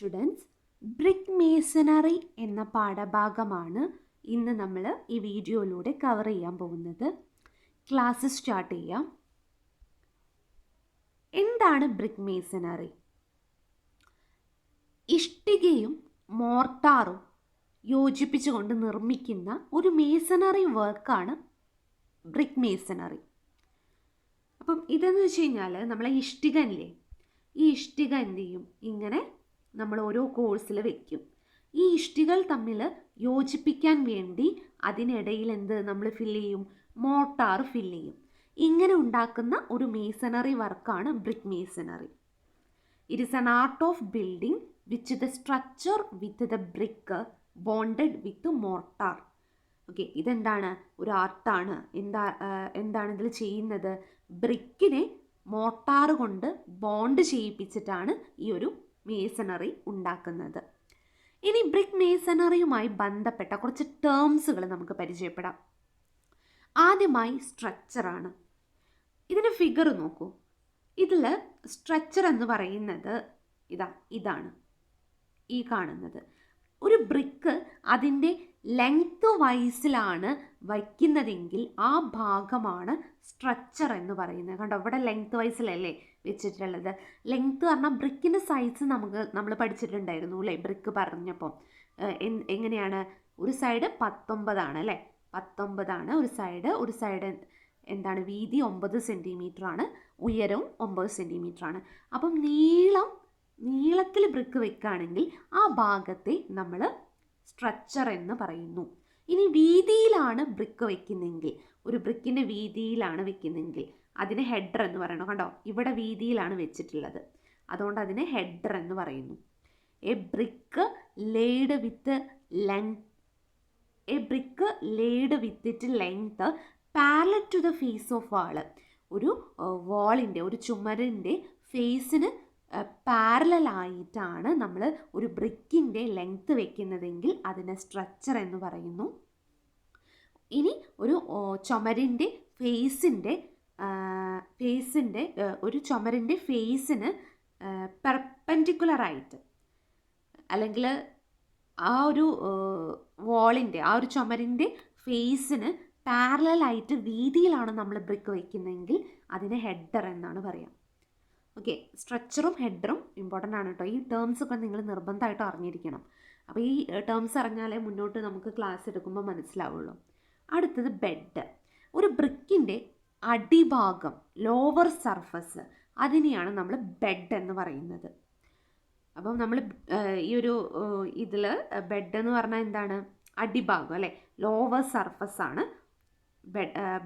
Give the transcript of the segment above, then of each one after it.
Students, brick masonry എന്ന പാഠഭാഗമാണ് ഇന്ന് നമ്മൾ ഈ വീഡിയോയിലൂടെ കവർ ചെയ്യാൻ പോകുന്നത്. ക്ലാസ് സ്റ്റാർട്ട് ചെയ്യാം. എന്താണ് ബ്രിക്ക് മേസണറി? ഇഷ്ടികയും മോർട്ടാറും യോജിപ്പിച്ചുകൊണ്ട് നിർമ്മിക്കുന്ന ഒരു മേസണറി വർക്കാണ് ബ്രിക്ക് മേസണറി. അപ്പം ഇതെന്ന് വെച്ച് കഴിഞ്ഞാൽ നമ്മളെ ഇഷ്ടിക ഇല്ലേ, ഈ ഇഷ്ടിക എന്ത് ചെയ്യും, ഇങ്ങനെ നമ്മൾ ഓരോ കോഴ്സിൽ വെക്കും. ഈ ഇഷ്ടികൾ തമ്മിൽ യോജിപ്പിക്കാൻ വേണ്ടി അതിനിടയിൽ എന്ത് നമ്മൾ ഫില്ല് ചെയ്യും, മോർട്ടാർ ഫില്ല് ചെയ്യും. ഇങ്ങനെ ഉണ്ടാക്കുന്ന ഒരു മേസണറി വർക്കാണ് brick masonry. It is an art of building which the structure with the brick bonded with mortar. Okay, ഇതെന്താണ്, ഒരു ആർട്ടാണ്. എന്താണ് ഇതിൽ ചെയ്യുന്നത്? ബ്രിക്കിനെ മോർട്ടാർ കൊണ്ട് ബോണ്ട് ചെയ്യിപ്പിച്ചിട്ടാണ് ഈ ഒരു മേസണറി ഉണ്ടാക്കുന്നത്. ഇനി ബ്രിക്ക് മേസണറിയുമായി ബന്ധപ്പെട്ട കുറച്ച് ടേംസുകൾ നമുക്ക് പരിചയപ്പെടാം. ആദ്യമായി സ്ട്രക്ചറാണ്. ഇതിൻ്റെ ഫിഗർ നോക്കൂ. ഇതിൽ സ്ട്രക്ചർ എന്ന് പറയുന്നത് ഇതാണ് ഈ കാണുന്നത്. ഒരു ബ്രിക്ക് അതിൻ്റെ ലെങ്ത് വൈസിലാണ് വയ്ക്കുന്നതെങ്കിൽ ആ ഭാഗമാണ് സ്ട്രക്ചർ എന്ന് പറയുന്നത്. കണ്ടോ, ഇവിടെ ലെങ്ത് വൈസിലല്ലേ വെച്ചിട്ടുള്ളത്. ലെങ്ത് പറഞ്ഞാൽ ബ്രിക്കിൻ്റെ സൈസ് നമ്മൾ പഠിച്ചിട്ടുണ്ടായിരുന്നു അല്ലേ, ബ്രിക്ക് പറഞ്ഞപ്പം. എങ്ങനെയാണ്, ഒരു സൈഡ് 19 അല്ലേ, 19 ഒരു സൈഡ് എന്താണ്, വീതി 9 സെൻറ്റിമീറ്റർ ആണ്, ഉയരവും 9 സെൻറ്റിമീറ്റർ ആണ്. അപ്പം നീളത്തിൽ ബ്രിക്ക് വെക്കുകയാണെങ്കിൽ ആ ഭാഗത്തെ നമ്മൾ സ്ട്രക്ചർ എന്ന് പറയുന്നു. ഇനി വീതിയിലാണ് ബ്രിക്ക് വെക്കുന്നതെങ്കിൽ, ഒരു ബ്രിക്കിൻ്റെ വീതിയിലാണ് വെക്കുന്നതെങ്കിൽ അതിന് ഹെഡർ എന്ന് പറയണം. കണ്ടോ, ഇവിടെ വീതിയിലാണ് വെച്ചിട്ടുള്ളത്, അതുകൊണ്ട് അതിനെ ഹെഡർ എന്ന് പറയുന്നു. A brick laid with it length parallel to the face of wall. ഒരു വാളിൻ്റെ, ഒരു ചുമരിൻ്റെ ഫേസിന് പാരലായിട്ടാണ് നമ്മൾ ഒരു ബ്രിക്കിൻ്റെ ലെങ്ത് വെക്കുന്നതെങ്കിൽ അതിനെ സ്ട്രക്ചർ എന്ന് പറയുന്നു. ഇനി ഒരു ചുമരിൻ്റെ ഒരു ചുമരിൻ്റെ ഫേസിന് പെർപെൻഡിക്കുലറായിട്ട്, അല്ലെങ്കിൽ ആ ഒരു വാളിൻ്റെ, ആ ഒരു ചുമരിൻ്റെ ഫേസിന് പാരലായിട്ട് വീതിയിലാണ് നമ്മൾ ബ്രിക്ക് വയ്ക്കുന്നതെങ്കിൽ അതിനെ ഹെഡർ എന്നാണ് പറയുക. ഓക്കെ, സ്ട്രക്ചറും ഹെഡറും ഇമ്പോർട്ടൻ്റ് ആണ് കേട്ടോ. ഈ ടേംസ് ഒക്കെ നിങ്ങൾ നിർബന്ധമായിട്ട് അറിഞ്ഞിരിക്കണം. അപ്പോൾ ഈ ടേംസ് അറിഞ്ഞാലേ മുന്നോട്ട് നമുക്ക് ക്ലാസ് എടുക്കുമ്പോൾ മനസ്സിലാവുള്ളൂ. അടുത്തത് ബെഡ്. ഒരു ബ്രിക്കിൻ്റെ അടിഭാഗം, ലോവർ സർഫസ്, അതിനെയാണ് നമ്മൾ ബെഡ് എന്ന് പറയുന്നത്. അപ്പം നമ്മൾ ഈ ഒരു ഇതിൽ ബെഡ് എന്ന് പറഞ്ഞാൽ എന്താണ്, അടിഭാഗം അല്ലേ, ലോവർ സർഫസ് ആണ്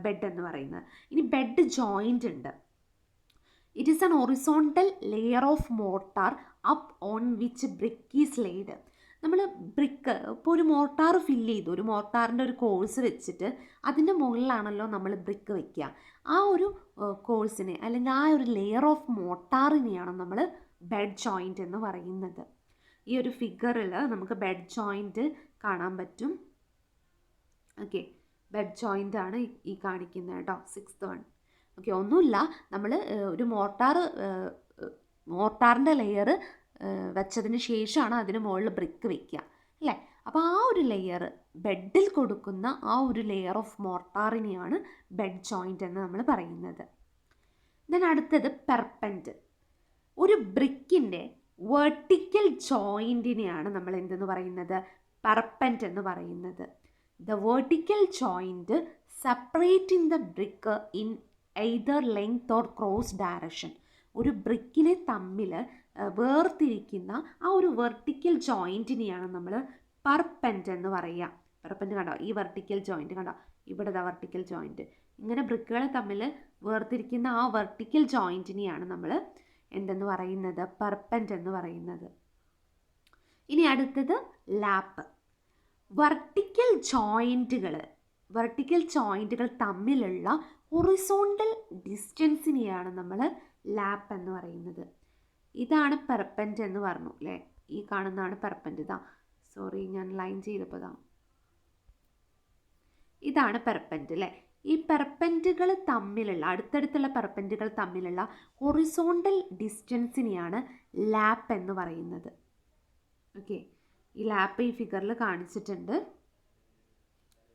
ബെഡ് എന്ന് പറയുന്നത്. ഇനി ബെഡ് ജോയിൻ്റ് ഉണ്ട്. It is an horizontal layer of mortar up on which brick is laid. നമ്മൾ ബ്രിക്ക് ഇപ്പോൾ ഒരു മോർട്ടാർ ഫില്ല് ചെയ്തു, ഒരു മോർട്ടാറിൻ്റെ ഒരു കോഴ്സ് വെച്ചിട്ട് അതിൻ്റെ മുകളിലാണല്ലോ നമ്മൾ ബ്രിക്ക് വയ്ക്കുക. ആ ഒരു കോഴ്സിനെ അല്ലെങ്കിൽ ആ ഒരു ലെയർ ഓഫ് മോർട്ടാറിനെയാണ് നമ്മൾ ബെഡ് ജോയിൻ്റ് എന്ന് പറയുന്നത്. ഈ ഒരു ഫിഗറിൽ നമുക്ക് ബെഡ് ജോയിൻ്റ് കാണാൻ പറ്റും. ഓക്കെ, ബെഡ് ജോയിൻ്റ് ആണ് ഈ കാണിക്കുന്നത് കേട്ടോ, 6th one. ഓക്കെ, ഒന്നുമില്ല, നമ്മൾ ഒരു മോർട്ടാറിൻ്റെ ലെയർ വെച്ചതിന് ശേഷമാണ് അതിന് മുകളിൽ ബ്രിക്ക് വെക്കുക അല്ലേ. അപ്പോൾ ആ ഒരു ലെയർ, ബെഡിൽ കൊടുക്കുന്ന ആ ഒരു ലെയർ ഓഫ് മോർട്ടാറിനെയാണ് ബെഡ് ജോയിൻ്റ് എന്ന് നമ്മൾ പറയുന്നത്. ദെൻ അടുത്തത് പെർപെൻഡ്. ഒരു ബ്രിക്കിൻ്റെ വെർട്ടിക്കൽ ജോയിൻറ്റിനെയാണ് നമ്മൾ എന്തെന്ന് പറയുന്നത്, പെർപെൻഡ് എന്ന് പറയുന്നത്. The vertical joint separating the brick in either length or cross direction. ഒരു ബ്രിക്കിനെ തമ്മിൽ വേർതിരിക്കുന്ന ആ ഒരു വെർട്ടിക്കൽ ജോയിൻറ്റിനെയാണ് നമ്മൾ പെർപെൻഡ് എന്ന് പറയുക. പെർപെൻഡ് കണ്ടോ, ഈ വെർട്ടിക്കൽ ജോയിൻറ്റ് കണ്ടോ, ഇവിടെ വെർട്ടിക്കൽ ജോയിൻറ്റ്. ഇങ്ങനെ ബ്രിക്കുകളെ തമ്മിൽ വേർതിരിക്കുന്ന ആ വെർട്ടിക്കൽ ജോയിൻറ്റിനെയാണ് നമ്മൾ എന്തെന്ന് പറയുന്നത്, പെർപെൻഡ് എന്ന് പറയുന്നത്. ഇനി അടുത്തത് ലാപ്പ്. വെർട്ടിക്കൽ ജോയിൻറ്റുകൾ തമ്മിലുള്ള ഹൊറിസോണ്ടൽ ഡിസ്റ്റൻസിനെയാണ് നമ്മൾ ലാപ്പ് എന്ന് പറയുന്നത്. ഇതാണ് പെർപെൻഡ് എന്ന് പറഞ്ഞു അല്ലേ, ഈ കാണുന്നതാണ് പെർപെൻഡ്. സോറി, ഞാൻ ലൈൻ ചെയ്തപ്പോൾ ഇതാണ് പെർപെൻഡ് അല്ലേ. ഈ പെർപെൻഡുകൾ തമ്മിലുള്ള, അടുത്തടുത്തുള്ള പെർപെൻഡുകൾ തമ്മിലുള്ള ഹൊറിസോണ്ടൽ ഡിസ്റ്റൻസിനെയാണ് ലാപ്പ് എന്ന് പറയുന്നത്. ഓക്കെ, ഈ ലാപ്പ് ഈ ഫിഗറിൽ കാണിച്ചിട്ടുണ്ട്.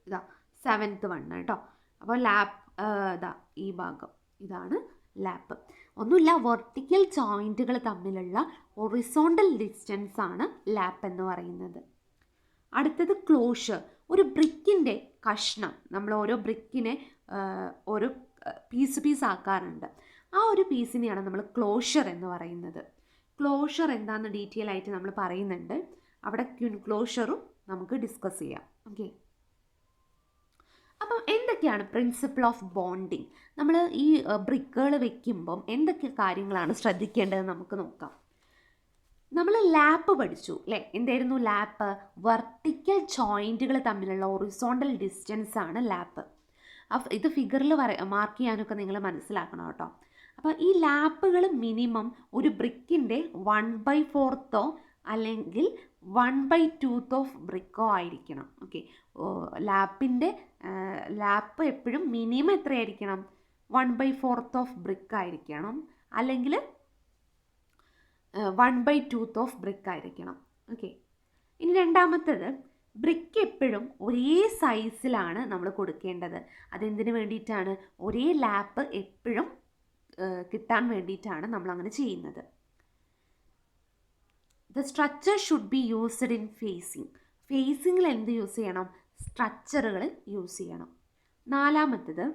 ഇതാ 7th വൺ കേട്ടോ. അപ്പോൾ ലാപ്പ് ഇതാ ഈ ഭാഗം ഇതാണ് ലാപ്പ്. ഒന്നുമില്ല, വെർട്ടിക്കൽ ജോയിൻറ്റുകൾ തമ്മിലുള്ള ഹൊറിസോണ്ടൽ ഡിസ്റ്റൻസ് ആണ് ലാപ്പ് എന്ന് പറയുന്നത്. അടുത്തത് ക്ലോഷർ. ഒരു ബ്രിക്കിൻ്റെ കഷ്ണം, നമ്മൾ ഓരോ ബ്രിക്കിനെ ഓരോ പീസ് ആക്കാറുണ്ട്. ആ ഒരു പീസിനെയാണ് നമ്മൾ ക്ലോഷർ എന്ന് പറയുന്നത്. ക്ലോഷർ എന്താണെന്ന് ഡീറ്റെയിൽ ആയിട്ട് നമ്മൾ പറയുന്നുണ്ട്. അവിടെ ക്ലോഷറും നമുക്ക് ഡിസ്കസ് ചെയ്യാം. ഓക്കെ, അപ്പം എന്തൊക്കെയാണ് പ്രിൻസിപ്പിൾ ഓഫ് ബോണ്ടിങ്? നമ്മൾ ഈ ബ്രിക്കുകൾ വെക്കുമ്പം എന്തൊക്കെ കാര്യങ്ങളാണ് ശ്രദ്ധിക്കേണ്ടതെന്ന് നമുക്ക് നോക്കാം. നമ്മൾ ലാപ്പ് പഠിച്ചു അല്ലേ? എന്തായിരുന്നു ലാപ്പ്? വെർട്ടിക്കൽ ജോയിൻറ്റുകൾ തമ്മിലുള്ള ഹൊറിസോണ്ടൽ ഡിസ്റ്റൻസ് ആണ് ലാപ്പ്. ഇത് ഫിഗറിൽ മാർക്ക് ചെയ്യാനൊക്കെ നിങ്ങൾ മനസ്സിലാക്കണം കേട്ടോ. അപ്പോൾ ഈ ലാപ്പുകൾ മിനിമം ഒരു ബ്രിക്കിൻ്റെ 1/4 അല്ലെങ്കിൽ 1/2 ഓഫ് ബ്രിക്കോ ആയിരിക്കണം. ഓക്കെ, ലാപ്പ് എപ്പോഴും മിനിമം എത്രയായിരിക്കണം? 1/4 ഓഫ് ബ്രിക്ക് ആയിരിക്കണം, അല്ലെങ്കിൽ 1/2 ഓഫ് ബ്രിക്ക് ആയിരിക്കണം. ഓക്കെ, ഇനി രണ്ടാമത്തേത്, ബ്രിക്ക് എപ്പോഴും ഒരേ സൈസിലാണ് നമ്മൾ കൊടുക്കേണ്ടത്. അതെന്തിനു വേണ്ടിയിട്ടാണ്? ഒരേ ലാപ്പ് എപ്പോഴും കിട്ടാൻ വേണ്ടിയിട്ടാണ് നമ്മൾ അങ്ങനെ ചെയ്യുന്നത്. The stretcher should be used in facing. ഫേസിങ്ങിൽ എന്ത് യൂസ് ചെയ്യണം? സ്ട്രക്ചറുകൾ യൂസ് ചെയ്യണം. നാലാമത്തേത്,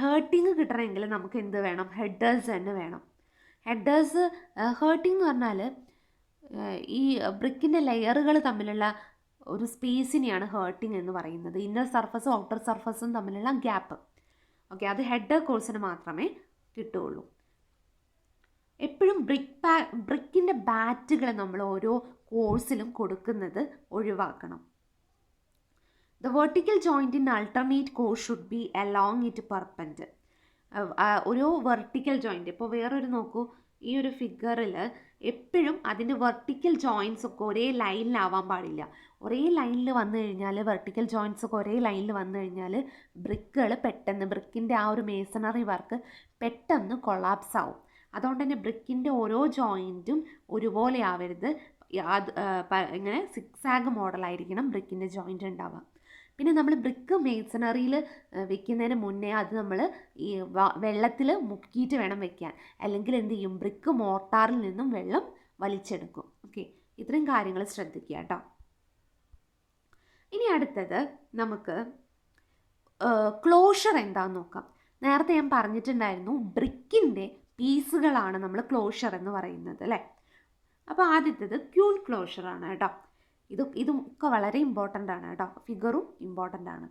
ഹേർട്ടിങ് കിട്ടണമെങ്കിൽ നമുക്ക് എന്ത് വേണം? ഹെഡേഴ്സ് തന്നെ വേണം. ഹേർട്ടിങ് എന്ന് പറഞ്ഞാൽ ഈ ബ്രിക്കിൻ്റെ ലെയറുകൾ തമ്മിലുള്ള ഒരു സ്പേസിനെയാണ് ഹേർട്ടിങ് എന്ന് പറയുന്നത്. ഇന്നർ സർഫസും ഔട്ടർ സർഫസും തമ്മിലുള്ള ഗ്യാപ്പ്. ഓക്കെ, അത് ഹെഡർ കോഴ്സിന് മാത്രമേ കിട്ടുകയുള്ളൂ. എപ്പോഴും ബ്രിക്കിൻ്റെ ബാറ്റുകൾ നമ്മൾ ഓരോ കോഴ്സിലും കൊടുക്കുന്നത് ഒഴിവാക്കണം. The vertical joint in alternate course should be along it perpendicular. ഒരു വെർട്ടിക്കൽ ജോയിൻറ്റ്, ഇപ്പോൾ വേറൊരു നോക്കൂ, ഈ ഒരു ഫിഗറിൽ എപ്പോഴും അതിൻ്റെ വെർട്ടിക്കൽ ജോയിൻറ്റ്സ് ഒക്കെ ഒരേ ലൈനിലാവാൻ പാടില്ല. ഒരേ ലൈനിൽ വന്നു കഴിഞ്ഞാൽ, വെർട്ടിക്കൽ ജോയിൻറ്റ്സ് ഒക്കെ ഒരേ ലൈനിൽ വന്നു കഴിഞ്ഞാൽ ബ്രിക്കുകൾ പെട്ടെന്ന്, ബ്രിക്കിൻ്റെ ആ ഒരു മേസണറി വർക്ക് പെട്ടെന്ന് കൊളാപ്സ് ആവും. അതുകൊണ്ട് തന്നെ ബ്രിക്കിൻ്റെ ഓരോ ജോയിൻറ്റും ഒരുപോലെ ആവരുത്. ഇങ്ങനെ സിക്സാഗ് മോഡലായിരിക്കണം ബ്രിക്കിൻ്റെ ജോയിൻറ്റ് ഉണ്ടാവുക. പിന്നെ നമ്മൾ ബ്രിക്ക് മേസണറിയിൽ വെക്കുന്നതിന് മുന്നേ അത് നമ്മൾ ഈ വെള്ളത്തിൽ മുക്കിയിട്ട് വേണം വെക്കാൻ. അല്ലെങ്കിൽ എന്ത് ചെയ്യും? ബ്രിക്ക് മോർട്ടാറിൽ നിന്നും വെള്ളം വലിച്ചെടുക്കും. ഓക്കെ, ഇത്രയും കാര്യങ്ങൾ ശ്രദ്ധിക്കുക കേട്ടോ. ഇനി അടുത്തത് നമുക്ക് ക്ലോഷർ എന്താണെന്ന് നോക്കാം. നേരത്തെ ഞാൻ പറഞ്ഞിട്ടുണ്ടായിരുന്നു, ബ്രിക്കിൻ്റെ പീസുകളാണ് നമ്മൾ ക്ലോഷർ എന്ന് പറയുന്നത് അല്ലേ? അപ്പോൾ ആദ്യത്തേത് ക്യൂൻ ക്ലോഷറാണ് കേട്ടോ. ഇതും ഒക്കെ വളരെ ഇമ്പോർട്ടൻ്റ് ആണ് കേട്ടോ. ഫിഗറും ഇമ്പോർട്ടൻ്റ് ആണ്.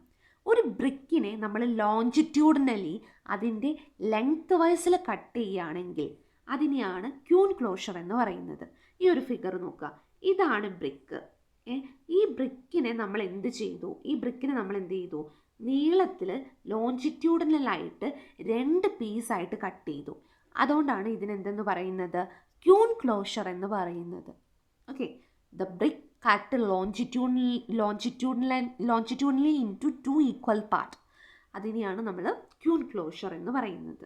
ഒരു ബ്രിക്കിനെ നമ്മൾ ലോഞ്ചിറ്റ്യൂഡിനലി അതിൻ്റെ ലെങ്ത് വൈസിൽ കട്ട് ചെയ്യുകയാണെങ്കിൽ അതിനെയാണ് ക്യൂൻ ക്ലോഷർ എന്ന് പറയുന്നത്. ഈ ഒരു ഫിഗർ നോക്കുക, ഇതാണ് ബ്രിക്ക്. ഈ ബ്രിക്കിനെ നമ്മൾ എന്ത് ചെയ്തു? നീളത്തിൽ ലോഞ്ചിറ്റ്യൂഡിനലായിട്ട് 2 പീസായിട്ട് കട്ട് ചെയ്തു. അതുകൊണ്ടാണ് ഇതിനെന്തെന്ന് പറയുന്നത്? ക്യൂൻ ക്ലോഷർ എന്ന് പറയുന്നത്. Okay, the brick cut longitudinally into 2 equal part. അതിനെയാണ് നമ്മൾ ക്യൂൻ ക്ലോഷർ എന്ന് പറയുന്നത്.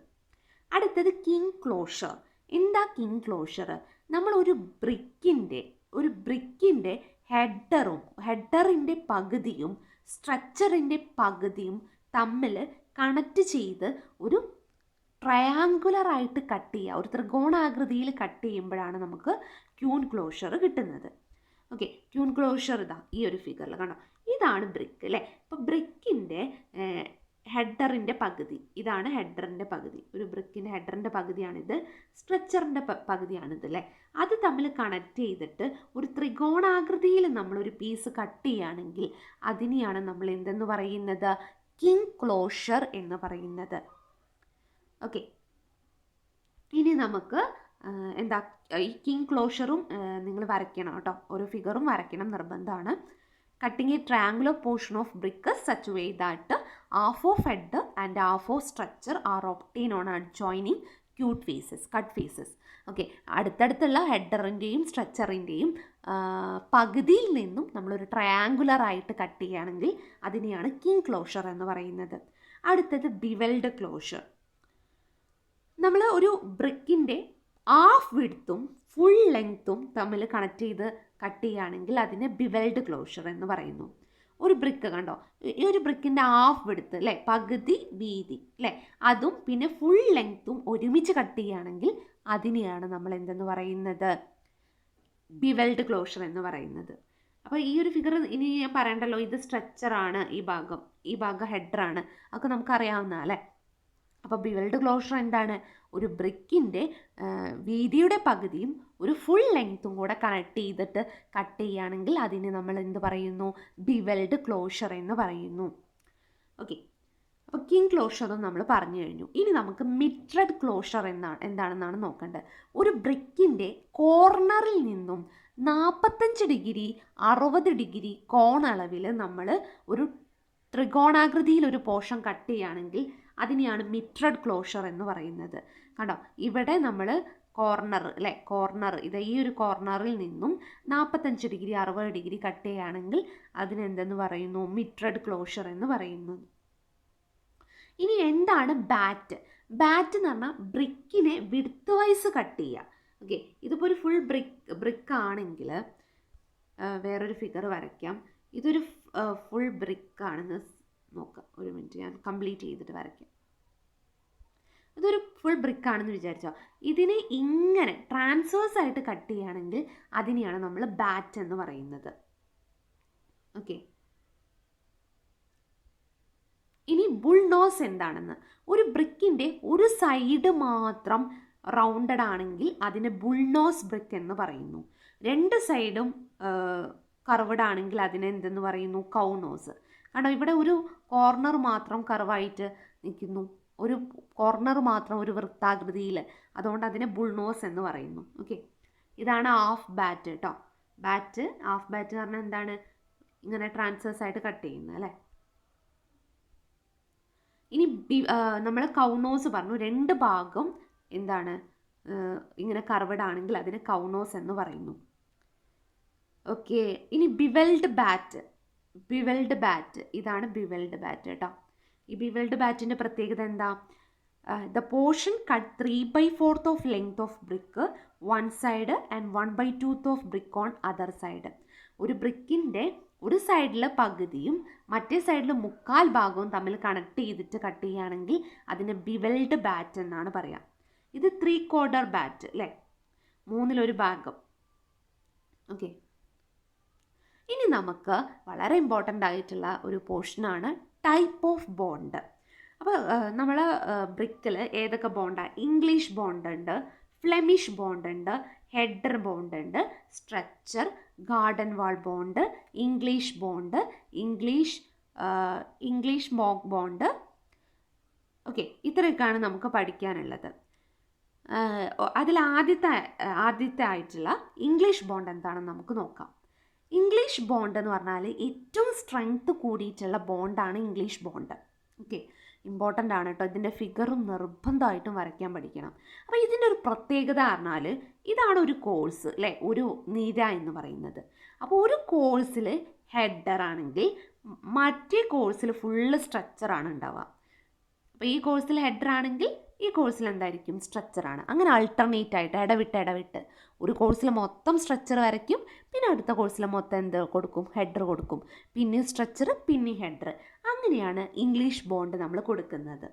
അടുത്തത് കിങ് ക്ലോഷർ. എന്താ കിങ് ക്ലോഷർ? നമ്മൾ ഒരു ബ്രിക്കിൻ്റെ ഹെഡറിൻ്റെ പകുതിയും സ്ട്രക്ചറിൻ്റെ പകുതിയും തമ്മിൽ കണക്റ്റ് ചെയ്ത് ഒരു ട്രയാങ്കുലറായിട്ട് കട്ട് ചെയ്യുക, ഒരു ത്രികോണാകൃതിയിൽ കട്ട് ചെയ്യുമ്പോഴാണ് നമുക്ക് ക്യൂൻ ക്ലോഷർ കിട്ടുന്നത്. ഓക്കെ, ക്യൂൻ ക്ലോഷർ ഇതാ ഈ ഒരു ഫിഗറിൽ കണ്ടോ, ഇതാണ് ബ്രിക്ക് അല്ലേ? അപ്പോൾ ബ്രിക്കിൻ്റെ ഹെഡറിൻ്റെ പകുതി, ഇതാണ് ഹെഡറിൻ്റെ പകുതി. ഒരു ബ്രിക്കിൻ്റെ ഹെഡറിൻ്റെ പകുതിയാണിത്, സ്ട്രക്ചറിൻ്റെ പകുതിയാണിത് അല്ലേ? അത് തമ്മിൽ കണക്ട് ചെയ്തിട്ട് ഒരു ത്രികോണാകൃതിയിൽ നമ്മളൊരു പീസ് കട്ട് ചെയ്യുകയാണെങ്കിൽ അതിനെയാണ് നമ്മൾ എന്തെന്ന് പറയുന്നത്? കിങ് ക്ലോഷർ എന്ന് പറയുന്നത്. ഓക്കെ, ഇനി നമുക്ക് ഈ കിങ് ക്ലോഷറും നിങ്ങൾ വരയ്ക്കണം കേട്ടോ. ഓരോ ഫിഗറും വരയ്ക്കണം, നിർബന്ധമാണ്. Cutting a triangular portion of brick such way that half of head and half of stretcher are obtain on adjoining cut faces. Okay, അടുത്തടുത്തുള്ള ഹെഡറിൻ്റെയും സ്ട്രക്ചറിൻ്റെയും പകുതിയിൽ നിന്നും നമ്മളൊരു ട്രയാങ്കുലർ ആയിട്ട് കട്ട് ചെയ്യുകയാണെങ്കിൽ അതിനെയാണ് കിങ് ക്ലോഷർ എന്ന് പറയുന്നത്. അടുത്തത് ബിവൽഡ് ക്ലോഷർ. നമ്മൾ ഒരു ബ്രിക്കിൻ്റെ ഹാഫ് വിഡ്ത്തും ഫുൾ ലെങ്ത്തും തമ്മിൽ കണക്ട് ചെയ്ത് കട്ട് ചെയ്യുകയാണെങ്കിൽ അതിനെ ബിവെൽഡ് ക്ലോഷർ എന്ന് പറയുന്നു. ഒരു ബ്രിക്ക് കണ്ടോ, ഈ ഒരു ബ്രിക്കിൻ്റെ ഹാഫ് വിഡ്ത്ത് അല്ലേ, പകുതി വീതി അല്ലേ, അതും പിന്നെ ഫുൾ ലെങ്ത്തും ഒരുമിച്ച് കട്ട് ചെയ്യുകയാണെങ്കിൽ അതിനെയാണ് നമ്മൾ എന്തെന്ന് പറയുന്നത്, ബിവെൽഡ് ക്ലോഷർ എന്ന് പറയുന്നത്. അപ്പോൾ ഈ ഒരു ഫിഗർ ഇനി ഞാൻ പറയണ്ടല്ലോ, ഇത് സ്ട്രക്ചറാണ്, ഈ ഭാഗം ഹെഡറാണ്, അതൊക്കെ നമുക്കറിയാവുന്ന അല്ലേ. അപ്പോൾ ബിവെൽഡ് ക്ലോഷർ എന്താണ്, ഒരു ബ്രിക്കിൻ്റെ വീതിയുടെ പകുതിയും ഒരു ഫുൾ ലെങ്ത്തും കൂടെ കണക്ട് ചെയ്തിട്ട് കട്ട് ചെയ്യുകയാണെങ്കിൽ അതിന് നമ്മൾ എന്ത് പറയുന്നു, ബിവെൽഡ് ക്ലോഷർ എന്ന് പറയുന്നു. ഓക്കെ, അപ്പോൾ കിങ് ക്ലോഷറും നമ്മൾ പറഞ്ഞു കഴിഞ്ഞു. ഇനി നമുക്ക് മിഡ്രഡ് ക്ലോഷർ എന്താണെന്നാണ് നോക്കേണ്ടത്. ഒരു ബ്രിക്കിൻ്റെ കോർണറിൽ നിന്നും 45 ഡിഗ്രി 60 ഡിഗ്രി കോൺ അളവിൽ നമ്മൾ ഒരു ത്രികോണാകൃതിയിൽ ഒരു പോർഷൻ കട്ട് ചെയ്യുകയാണെങ്കിൽ അതിനെയാണ് മിഡ്രഡ് ക്ലോഷർ എന്ന് പറയുന്നത്. കണ്ടോ, ഇവിടെ നമ്മൾ കോർണർ ഇത് ഈ ഒരു കോർണറിൽ നിന്നും 45 ഡിഗ്രി 60 ഡിഗ്രി കട്ട് ചെയ്യുകയാണെങ്കിൽ അതിനെന്തെന്ന് പറയുന്നു, മിഡ്രഡ് ക്ലോഷർ എന്ന് പറയുന്നു. ഇനി എന്താണ് ബാറ്റ്? ബാറ്റ് എന്ന് പറഞ്ഞാൽ ബ്രിക്കിനെ വിഡ്ത്ത് വൈസ് കട്ട് ചെയ്യുക. ഓക്കെ, ഇതിപ്പോൾ ഒരു ഫുൾ ബ്രിക്ക് ആണെങ്കിൽ വേറൊരു ഫിഗർ വരയ്ക്കാം. ഇതൊരു ഫുൾ ബ്രിക്ക് ആണെന്ന് നോക്കാം. ഒരു മിനിറ്റ്, ഞാൻ കംപ്ലീറ്റ് ചെയ്തിട്ട് വരയ്ക്കാം. ഇതൊരു ഫുൾ ബ്രിക്ക് ആണെന്ന് വിചാരിച്ചോ, ഇതിനെ ഇങ്ങനെ ട്രാൻസ്വേഴ്സ് ആയിട്ട് കട്ട് ചെയ്യുകയാണെങ്കിൽ അതിനെയാണ് നമ്മൾ ബാറ്റ് എന്ന് പറയുന്നത്. ഓക്കെ, ഇനി ബുൾ നോസ് എന്താണെന്ന്. ഒരു ബ്രിക്കിൻ്റെ ഒരു സൈഡ് മാത്രം റൗണ്ടഡ് ആണെങ്കിൽ അതിനെ ബുൾ നോസ് ബ്രിക്ക് എന്ന് പറയുന്നു. രണ്ട് സൈഡും കർവഡ് ആണെങ്കിൽ അതിനെ എന്തെന്ന് പറയുന്നു, കൗ നോസ്. കാരണം ഇവിടെ ഒരു കോർണർ മാത്രം കർവായിട്ട് നിൽക്കുന്നു, ഒരു കോർണർ മാത്രം ഒരു വൃത്താകൃതിയിൽ, അതുകൊണ്ട് അതിനെ ബുൾ നോസ് എന്ന് പറയുന്നു. ഓക്കെ, ഇതാണ് ഹാഫ് ബാറ്റ് കേട്ടോ. ഹാഫ് ബാറ്റ് എന്ന് പറഞ്ഞാൽ എന്താണ്, ഇങ്ങനെ ട്രാൻസ്വേഴ്സ് ആയിട്ട് കട്ട് ചെയ്യുന്നത് അല്ലേ. ഇനി നമ്മൾ കൗനോസ് പറഞ്ഞു, രണ്ട് ഭാഗം എന്താണ് ഇങ്ങനെ കർവഡ് ആണെങ്കിൽ അതിന് കൗനോസ് എന്ന് പറയുന്നു. ഓക്കെ, ഇനി ബിവെൽഡ് ബാറ്റ് ഇതാണ് ബിവെൽഡ് ബാറ്റ് കേട്ടോ. ഈ ബിവെൽഡ് ബാറ്റിൻ്റെ പ്രത്യേകത എന്താ, the portion cut 3/4 of length of brick one side and 1/2 of brick on other side. ഒരു ബ്രിക്കിൻ്റെ ഒരു സൈഡിൽ പകുതിയും മറ്റേ സൈഡിൽ 1/4 ഭാഗവും തമ്മിൽ കണക്ട് ചെയ്തിട്ട് കട്ട് ചെയ്യുകയാണെങ്കിൽ അതിന് ബിവെൽഡ് ബാറ്റ് എന്നാണ് പറയുക. ഇത് 3/4 ബാറ്റ് അല്ലേ, 1/3 ഭാഗം. ഓക്കെ, ഇനി നമുക്ക് വളരെ ഇമ്പോർട്ടൻ്റ് ആയിട്ടുള്ള ഒരു പോർഷനാണ് ടൈപ്പ് ഓഫ് ബോണ്ട്. അപ്പോൾ നമ്മൾ ബ്രിക്കിൽ ഏതൊക്കെ ബോണ്ടാണ്, ഇംഗ്ലീഷ് ബോണ്ട് ഉണ്ട്, ഫ്ലെമിഷ് ബോണ്ട് ഉണ്ട്, ഹെഡർ ബോണ്ട് ഉണ്ട്, സ്ട്രക്ചർ, ഗാർഡൻ വാൾ bond, English bond, English mock bond. Okay, ഇത്രയൊക്കെയാണ് നമുക്ക് പഠിക്കാനുള്ളത്. അതിൽ ആദ്യത്തെ ആയിട്ടുള്ള ഇംഗ്ലീഷ് ബോണ്ട് എന്താണെന്ന് നമുക്ക് നോക്കാം. ഇംഗ്ലീഷ് ബോണ്ട് എന്ന് പറഞ്ഞാൽ ഏറ്റവും സ്ട്രെങ്ത് കൂടിയിട്ടുള്ള ബോണ്ടാണ് ഇംഗ്ലീഷ് ബോണ്ട്. ഓക്കെ, ഇമ്പോർട്ടൻ്റ് ആണ് കേട്ടോ. ഇതിൻ്റെ ഫിഗറും നിർബന്ധമായിട്ടും വരയ്ക്കാൻ പഠിക്കണം. അപ്പോൾ ഇതിൻ്റെ ഒരു പ്രത്യേകത പറഞ്ഞാൽ ഇതാണ് ഒരു കോഴ്സ് അല്ലേ, ഒരു നിര എന്ന് പറയുന്നത്. അപ്പോൾ ഒരു കോഴ്സിൽ ഹെഡർ ആണെങ്കിൽ മറ്റേ കോഴ്സിൽ ഫുള്ള് സ്ട്രക്ചറാണ് ഉണ്ടാവുക. അപ്പോൾ ഈ കോഴ്സിൽ ഹെഡർ ആണെങ്കിൽ ഈ കോഴ്സിൽ എന്തായിരിക്കും, സ്ട്രക്ചറാണ്. അങ്ങനെ ആൾട്ടർനേറ്റ് ആയിട്ട് ഇടവിട്ട് ഒരു കോഴ്സിൽ മൊത്തം സ്ട്രക്ചർ വരയ്ക്കും, പിന്നെ അടുത്ത കോഴ്സിൽ മൊത്തം എന്ത് കൊടുക്കും, ഹെഡർ കൊടുക്കും, പിന്നെ സ്ട്രക്ചർ പിന്നെ ഹെഡർ. അങ്ങനെയാണ് ഇംഗ്ലീഷ് ബോണ്ട് നമ്മൾ കൊടുക്കുന്നത്.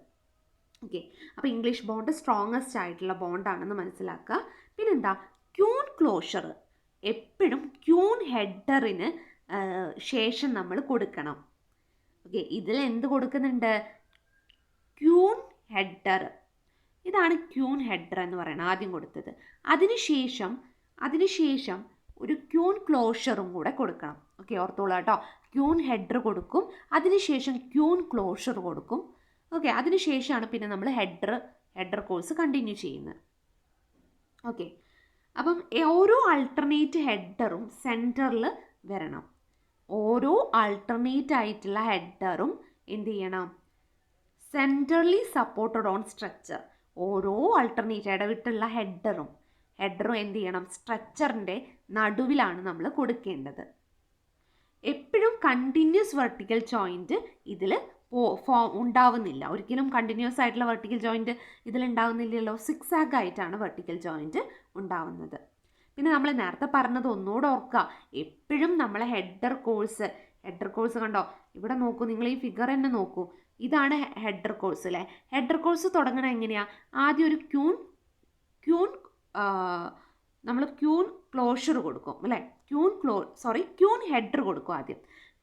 ഓക്കെ, അപ്പോൾ ഇംഗ്ലീഷ് ബോണ്ട് സ്ട്രോങ്ങസ്റ്റ് ആയിട്ടുള്ള ബോണ്ടാണെന്ന് മനസ്സിലാക്കുക. പിന്നെന്താ, ക്യൂൺ ക്ലോഷർ എപ്പോഴും ക്യൂൺ ഹെഡറിന് ശേഷം നമ്മൾ കൊടുക്കണം. ഓക്കെ, ഇതിൽ എന്ത് കൊടുക്കുന്നുണ്ട്, ക്യൂൺ ഹെഡർ. ഇതാണ് ക്യൂൺ ഹെഡർ എന്ന് പറയുന്നത് ആദ്യം കൊടുത്തത്. അതിനുശേഷം ഒരു ക്യൂൺ ക്ലോഷറും കൂടെ കൊടുക്കണം. ഓക്കെ, ഓർത്തോളൂ കേട്ടോ. ക്യൂൺ ഹെഡർ കൊടുക്കും, അതിനുശേഷം ക്യൂൺ ക്ലോഷർ കൊടുക്കും. ഓക്കെ, അതിനുശേഷമാണ് പിന്നെ നമ്മൾ ഹെഡർ കോഴ്സ് കണ്ടിന്യൂ ചെയ്യുന്നത്. ഓക്കെ, അപ്പം ഓരോ ആൾട്ടർനേറ്റ് ഹെഡറും സെൻറ്ററിൽ വരണം. ഓരോ ആൾട്ടർനേറ്റ് ആയിട്ടുള്ള ഹെഡറും എന്ത് ചെയ്യണം, സെൻറ്റർലി സപ്പോർട്ടഡ് ഓൺ സ്ട്രക്ചർ. ഓരോ ആൾട്ടർനേറ്റ് ഇടവിട്ടുള്ള ഹെഡറും എന്ത് ചെയ്യണം, സ്ട്രക്ചറിൻ്റെ നടുവിലാണ് നമ്മൾ കൊടുക്കേണ്ടത്. എപ്പോഴും കണ്ടിന്യൂസ് വെർട്ടിക്കൽ ജോയിൻറ്റ് ഇതിൽ ഉണ്ടാവുന്നില്ല, ഒരിക്കലും കണ്ടിന്യൂസ് ആയിട്ടുള്ള വെർട്ടിക്കൽ ജോയിൻറ്റ് ഇതിലുണ്ടാവുന്നില്ലല്ലോ. സിക്സാഗ് ആയിട്ടാണ് വെർട്ടിക്കൽ ജോയിൻറ്റ് ഉണ്ടാവുന്നത്. പിന്നെ നമ്മൾ നേരത്തെ പറഞ്ഞത് ഒന്നുകൂടെ ഓർക്കുക, എപ്പോഴും നമ്മളെ ഹെഡർ കോഴ്സ് കണ്ടോ, ഇവിടെ നോക്കൂ, നിങ്ങൾ ഈ ഫിഗർ തന്നെ നോക്കൂ, ഇതാണ് ഹെഡർ കോഴ്സ് അല്ലേ. ഹെഡർ കോഴ്സ് തുടങ്ങണത് എങ്ങനെയാണ്? ആദ്യം ഒരു നമ്മൾ ക്യൂൺ ക്ലോഷർ കൊടുക്കും അല്ലേ, ക്യൂൺ ഹെഡർ കൊടുക്കും. ആദ്യം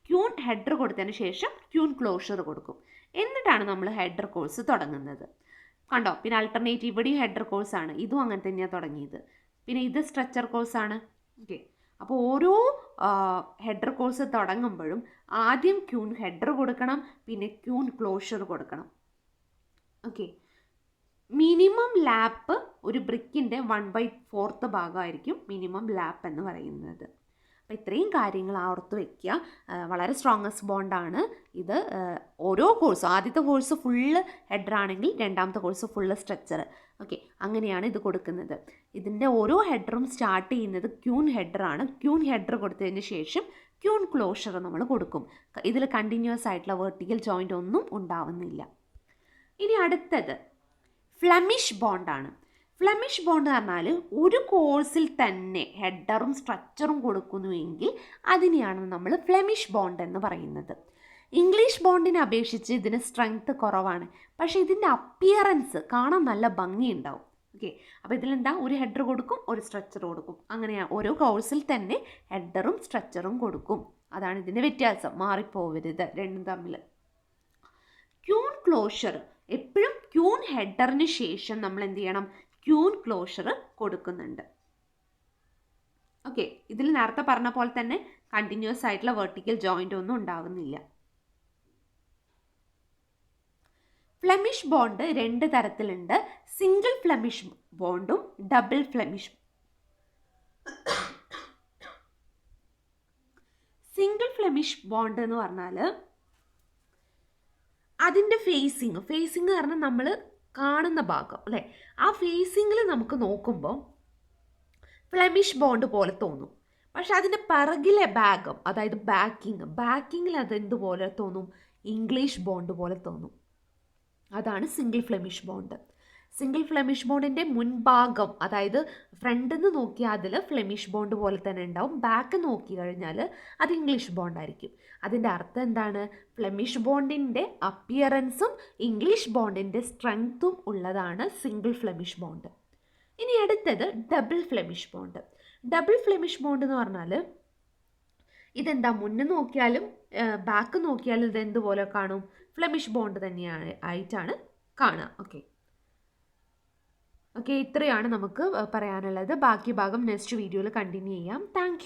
ക്യൂൺ ഹെഡർ കൊടുത്തതിന് ശേഷം ക്യൂൺ ക്ലോഷർ കൊടുക്കും, എന്നിട്ടാണ് നമ്മൾ ഹെഡർ കോഴ്സ് തുടങ്ങുന്നത്. കണ്ടോ, പിന്നെ ആൾട്ടർനേറ്റീവ് ഇവിടെയും ഹെഡർ കോഴ്സാണ്, ഇതും അങ്ങനെ തന്നെയാണ് തുടങ്ങിയത്. പിന്നെ ഇത് സ്ട്രക്ചർ കോഴ്സാണ്. ഓക്കെ, അപ്പോൾ ഓരോ ഹെഡർ കോഴ്സ് തുടങ്ങുമ്പോഴും ആദ്യം ക്യൂൺ ഹെഡർ കൊടുക്കണം, പിന്നെ ക്യൂൺ ക്ലോഷർ കൊടുക്കണം. ഓക്കെ, മിനിമം ലാപ്പ് ഒരു ബ്രിക്കിൻ്റെ 1/4 ഭാഗമായിരിക്കും മിനിമം ലാപ്പ് എന്ന് പറയുന്നത്. അപ്പോൾ ഇത്രയും കാര്യങ്ങൾ ഓർത്ത് വയ്ക്കുക. വളരെ സ്ട്രോങ്ങസ്റ്റ് ബോണ്ടാണ് ഇത്. ഓരോ കോഴ്സും, ആദ്യത്തെ കോഴ്സ് ഫുള്ള് ഹെഡർ ആണെങ്കിൽ രണ്ടാമത്തെ കോഴ്സ് ഫുള്ള് സ്ട്രക്ചർ. ഓക്കെ, അങ്ങനെയാണ് ഇത് കൊടുക്കുന്നത്. ഇതിൻ്റെ ഓരോ ഹെഡറും സ്റ്റാർട്ട് ചെയ്യുന്നത് ക്യൂൺ ഹെഡറാണ്. ക്യൂൺ ഹെഡർ കൊടുത്തതിന് ശേഷം ക്യൂൺ ക്ലോഷർ നമ്മൾ കൊടുക്കും. ഇതിൽ കണ്ടിന്യൂസ് ആയിട്ടുള്ള വെർട്ടിക്കൽ ജോയിൻ്റ് ഒന്നും ഉണ്ടാവുന്നില്ല. ഇനി അടുത്തത് ഫ്ലെമിഷ് ബോണ്ടാണ്. ഫ്ലെമിഷ് ബോണ്ട് എന്ന് പറഞ്ഞാൽ ഒരു കോഴ്സിൽ തന്നെ ഹെഡറും സ്ട്രക്ചറും കൊടുക്കുന്നുവെങ്കിൽ അതിനെയാണ് നമ്മൾ ഫ്ലെമിഷ് ബോണ്ട് എന്ന് പറയുന്നത്. ഇംഗ്ലീഷ് ബോണ്ടിനെ അപേക്ഷിച്ച് ഇതിന് സ്ട്രെങ്ത് കുറവാണ്, പക്ഷേ ഇതിൻ്റെ അപ്പിയറൻസ് കാണാൻ നല്ല ഭംഗിയുണ്ടാവും. ഓക്കെ, അപ്പോൾ ഇതിലെന്താ, ഒരു ഹെഡർ കൊടുക്കും, ഒരു സ്ട്രക്ചർ കൊടുക്കും, അങ്ങനെയാണ് ഓരോ കോഴ്സിൽ തന്നെ ഹെഡറും സ്ട്രക്ചറും കൊടുക്കും. അതാണ് ഇതിൻ്റെ വ്യത്യാസം, മാറിപ്പോവരുത് രണ്ടും തമ്മിൽ. ക്യൂൺ ക്ലോഷർ എപ്പോഴും ക്യൂൺ ഹെഡറിന് ശേഷം നമ്മൾ എന്ത് ചെയ്യണം, ക്യൂൺ ക്ലോഷർ കൊടുക്കുന്നുണ്ട്. ഓക്കെ, ഇതിൽ നേരത്തെ പറഞ്ഞ പോലെ തന്നെ കണ്ടിന്യൂസ് ആയിട്ടുള്ള വെർട്ടിക്കൽ ജോയിൻ്റ് ഒന്നും ഉണ്ടാവുന്നില്ല. ഫ്ലെമിഷ് ബോണ്ട് 2 തരത്തിലുണ്ട്, സിംഗിൾ ഫ്ലെമിഷ് ബോണ്ടും double Flemish. Single Flemish bond എന്ന് പറഞ്ഞാൽ അതിൻ്റെ ഫേസിങ് കാരണം നമ്മൾ കാണുന്ന ഭാഗം അല്ലേ, ആ ഫേസിങ്ങിൽ നമുക്ക് നോക്കുമ്പോൾ ഫ്ലെമിഷ് ബോണ്ട് പോലെ തോന്നും. പക്ഷെ അതിൻ്റെ പിറകിലെ ഭാഗം, അതായത് ബാക്കിങ്ങിൽ അതെന്തുപോലെ തോന്നും, ഇംഗ്ലീഷ് ബോണ്ട് പോലെ തോന്നും. അതാണ് single Flemish bond. Single Flemish ബോണ്ടിൻ്റെ മുൻഭാഗം, അതായത് ഫ്രണ്ടിൽ നിന്ന് നോക്കിയാൽ അതിൽ ഫ്ലെമിഷ് ബോണ്ട് പോലെ തന്നെ ഉണ്ടാവും, ബാക്ക് നോക്കി കഴിഞ്ഞാൽ അത് ഇംഗ്ലീഷ് ബോണ്ടായിരിക്കും. അതിൻ്റെ അർത്ഥം എന്താണ്, ഫ്ലെമിഷ് ബോണ്ടിൻ്റെ അപ്പിയറൻസും ഇംഗ്ലീഷ് ബോണ്ടിൻ്റെ സ്ട്രെങ്ത്തും ഉള്ളതാണ് സിംഗിൾ ഫ്ലെമിഷ് ബോണ്ട്. ഇനി അടുത്തത് double Flemish bond. Double Flemish bond എന്ന് പറഞ്ഞാൽ ഇതെന്താ, മുന്നേ നോക്കിയാലും ബാക്ക് നോക്കിയാലും ഇതെന്തുപോലെ കാണും, ഫ്ലെമിഷ് ബോണ്ട് തന്നെയാണ് ആയിട്ടാണ് കാണുക. ഓക്കെ, ഇത്രയാണ് നമുക്ക് പറയാനുള്ളത്. ബാക്കി ഭാഗം നെക്സ്റ്റ് വീഡിയോയിൽ കണ്ടിന്യൂ ചെയ്യാം. താങ്ക്